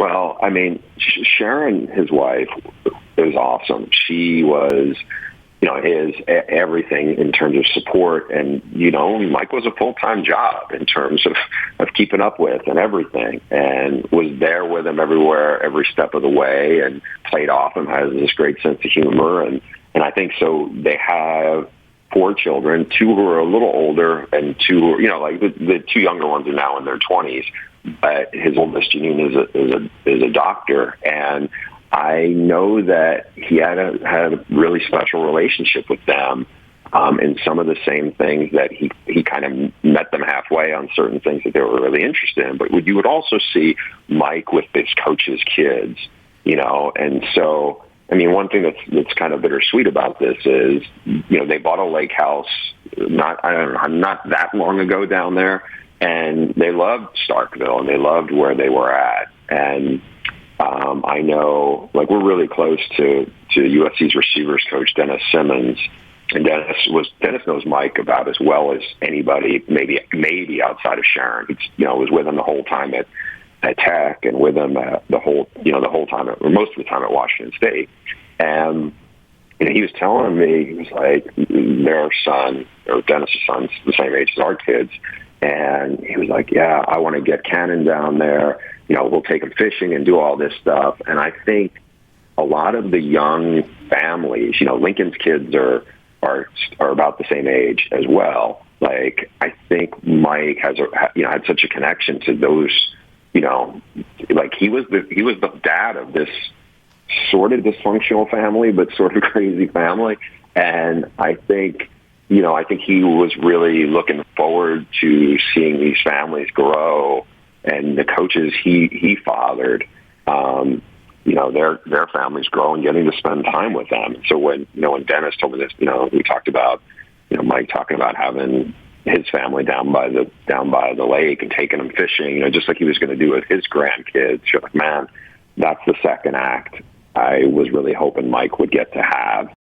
Well, I mean, Sharon, his wife, is awesome. She was, is everything in terms of support. And, Mike was a full-time job in terms of keeping up with and everything, and was there with him everywhere, every step of the way, and played off him, has this great sense of humor. And I think so they have 4 children, 2 who are a little older and 2 who are, like the 2 younger ones are now in their 20s. But his oldest, Janine, is a doctor, and I know that he had a really special relationship with them, and some of the same things that he kind of met them halfway on certain things that they were really interested in. But you would also see Mike with his coach's kids, and so. I mean, one thing that's kind of bittersweet about this is, they bought a lake house not that long ago down there, and they loved Starkville and they loved where they were at. And I know, like, we're really close to USC's receivers coach, Dennis Simmons, and Dennis knows Mike about as well as anybody, maybe outside of Sharon. He was with him the whole time at Tech, and with him the whole time, or most of the time at Washington State. And he was telling me, he was like, their son, or Dennis' son's the same age as our kids. And he was like, yeah, I want to get Cannon down there. We'll take him fishing and do all this stuff. And I think a lot of the young families, Lincoln's kids are about the same age as well. Like, I think Mike had such a connection to those, like he was the dad of this sort of dysfunctional family, but sort of crazy family. And I think he was really looking forward to seeing these families grow, and the coaches he fathered, their families grow and getting to spend time with them. So when Dennis told me this, we talked about, Mike talking about having his family down by the lake and taking them fishing, just like he was going to do with his grandkids. You're like, man, that's the second act I was really hoping Mike would get to have.